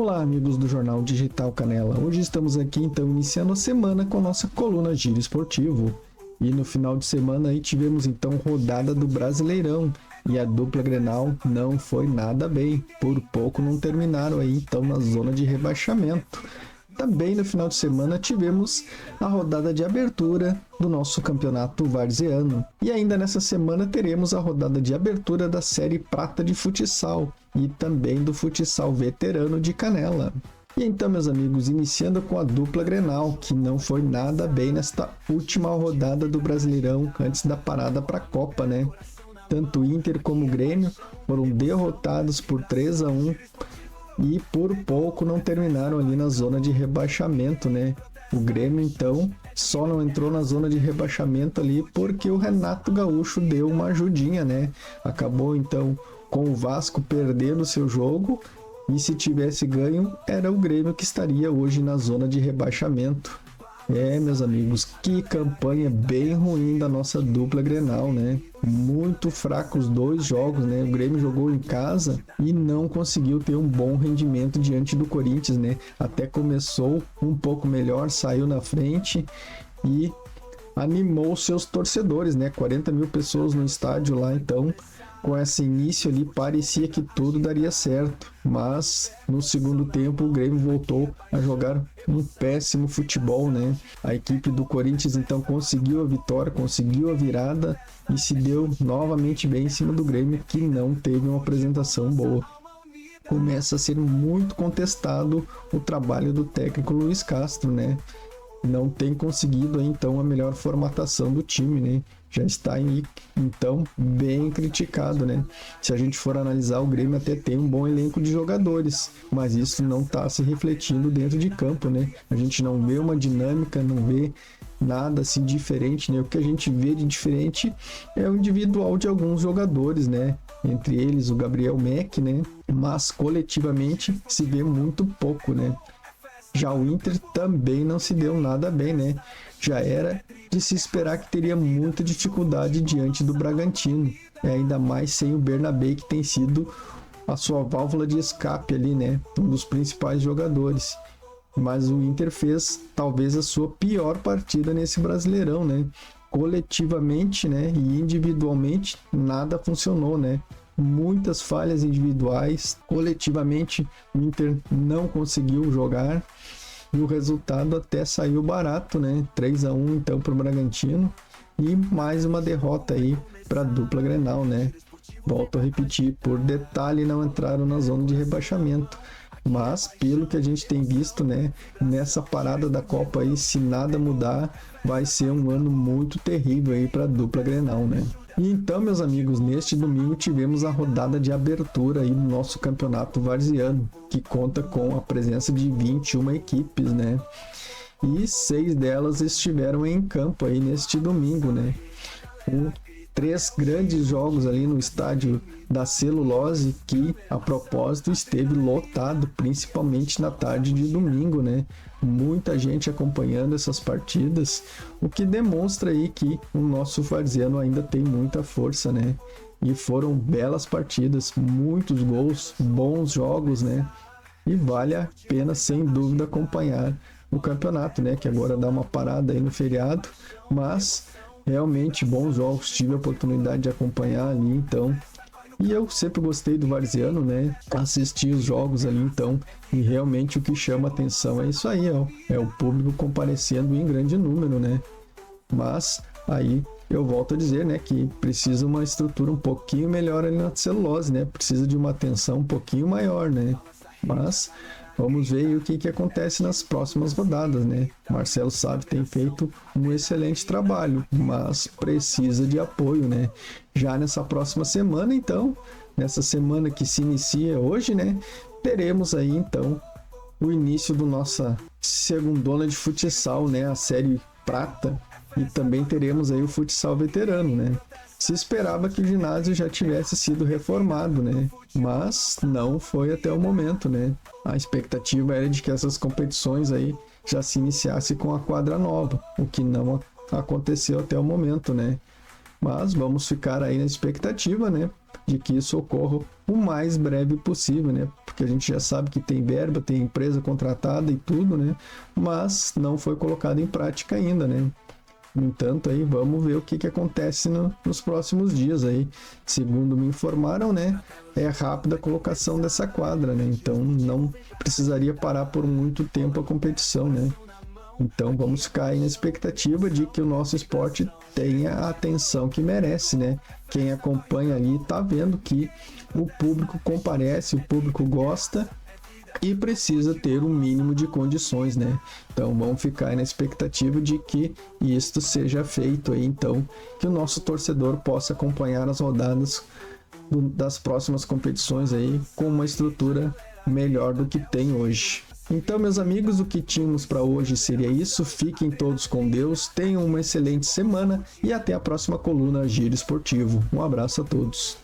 Olá, amigos do Jornal Digital Canela. Hoje estamos aqui então iniciando a semana com a nossa coluna Giro Esportivo. E no final de semana aí tivemos então rodada do Brasileirão e a dupla Grenal não foi nada bem. Por pouco não terminaram aí então na zona de rebaixamento. Também no final de semana tivemos a rodada de abertura do nosso campeonato varziano. E ainda nessa semana teremos a rodada de abertura da Série Prata de Futsal e também do Futsal Veterano de Canela. E então, meus amigos, iniciando com a dupla Grenal, que não foi nada bem nesta última rodada do Brasileirão antes da parada para a Copa, né? Tanto o Inter como o Grêmio foram derrotados por 3-1 e por pouco não terminaram ali na zona de rebaixamento, né? O Grêmio, então, só não entrou na zona de rebaixamento ali porque o Renato Gaúcho deu uma ajudinha, né? Acabou, então, com o Vasco perdendo seu jogo e se tivesse ganho, era o Grêmio que estaria hoje na zona de rebaixamento. Meus amigos, que campanha bem ruim da nossa dupla Grenal, né? Muito fracos dois jogos, né? O Grêmio jogou em casa e não conseguiu ter um bom rendimento diante do Corinthians, né? Até começou um pouco melhor, saiu na frente e animou seus torcedores, né? 40 mil pessoas no estádio lá, então com esse início ali parecia que tudo daria certo, mas no segundo tempo o Grêmio voltou a jogar um péssimo futebol, né? A equipe do Corinthians então conseguiu a vitória, conseguiu a virada e se deu novamente bem em cima do Grêmio, que não teve uma apresentação boa. Começa a ser muito contestado o trabalho do técnico Luiz Castro, né? Não tem conseguido então a melhor formatação do time, né? Já está aí, então, bem criticado, né? Se a gente for analisar, o Grêmio até tem um bom elenco de jogadores, mas isso não está se refletindo dentro de campo, né? A gente não vê uma dinâmica, não vê nada assim diferente, né? O que a gente vê de diferente é o individual de alguns jogadores, né? Entre eles o Gabriel Meck, né? Mas coletivamente se vê muito pouco, né? Já o Inter também não se deu nada bem, né? Já era de se esperar que teria muita dificuldade diante do Bragantino, ainda mais sem o Bernabé, que tem sido a sua válvula de escape ali, né? Um dos principais jogadores. Mas o Inter fez talvez a sua pior partida nesse Brasileirão, né? Coletivamente, né? E individualmente nada funcionou, né? Muitas falhas individuais, coletivamente o Inter não conseguiu jogar e o resultado até saiu barato, né? 3-1 então para o Bragantino e mais uma derrota aí para a dupla Grenal, né? Volto a repetir, por detalhe não entraram na zona de rebaixamento, mas pelo que a gente tem visto, né? Nessa parada da Copa aí, se nada mudar, vai ser um ano muito terrível aí para a dupla Grenal, né? E então, meus amigos, neste domingo tivemos a rodada de abertura aí no nosso campeonato varziano, que conta com a presença de 21 equipes, né? E 6 delas estiveram em campo aí neste domingo, né? Com 3 grandes jogos ali no estádio da Celulose, que a propósito esteve lotado, principalmente na tarde de domingo, né? Muita gente acompanhando essas partidas, o que demonstra aí que o nosso varziano ainda tem muita força, né? E foram belas partidas, muitos gols, bons jogos, né? E vale a pena, sem dúvida, acompanhar o campeonato, né? Que agora dá uma parada aí no feriado, mas realmente bons jogos, tive a oportunidade de acompanhar ali, então. E eu sempre gostei do varziano, né? Assistir os jogos ali, então. E realmente o que chama atenção é isso aí, ó. É o público comparecendo em grande número, né? Mas aí eu volto a dizer, né? Que precisa uma estrutura um pouquinho melhor ali na Celulose, né? Precisa de uma atenção um pouquinho maior, né? Mas vamos ver o que acontece nas próximas rodadas, né? Marcelo Sávio tem feito um excelente trabalho, mas precisa de apoio, né? Já nessa próxima semana, então, nessa semana que se inicia hoje, né? Teremos aí, então, o início do nossa segundona de futsal, né? A Série Prata. E também teremos aí o futsal veterano, né? Se esperava que o ginásio já tivesse sido reformado, né? Mas não foi até o momento, né? A expectativa era de que essas competições aí já se iniciassem com a quadra nova, o que não aconteceu até o momento, né? Mas vamos ficar aí na expectativa, né? de que isso ocorra o mais breve possível, né? Porque a gente já sabe que tem verba, tem empresa contratada e tudo, né? Mas não foi colocado em prática ainda, né? No entanto, aí vamos ver o que acontece nos próximos dias aí. Segundo me informaram, né? É rápida a colocação dessa quadra, né? Então não precisaria parar por muito tempo a competição, né? Então vamos ficar aí na expectativa de que o nosso esporte tenha a atenção que merece, né? Quem acompanha ali tá vendo que o público comparece, o público gosta e precisa ter um mínimo de condições, né? Então vamos ficar aí na expectativa de que isto seja feito aí, então que o nosso torcedor possa acompanhar as rodadas das próximas competições aí com uma estrutura melhor do que tem hoje. Então, meus amigos, o que tínhamos para hoje seria isso. Fiquem todos com Deus, tenham uma excelente semana e até a próxima coluna Giro Esportivo. Um abraço a todos.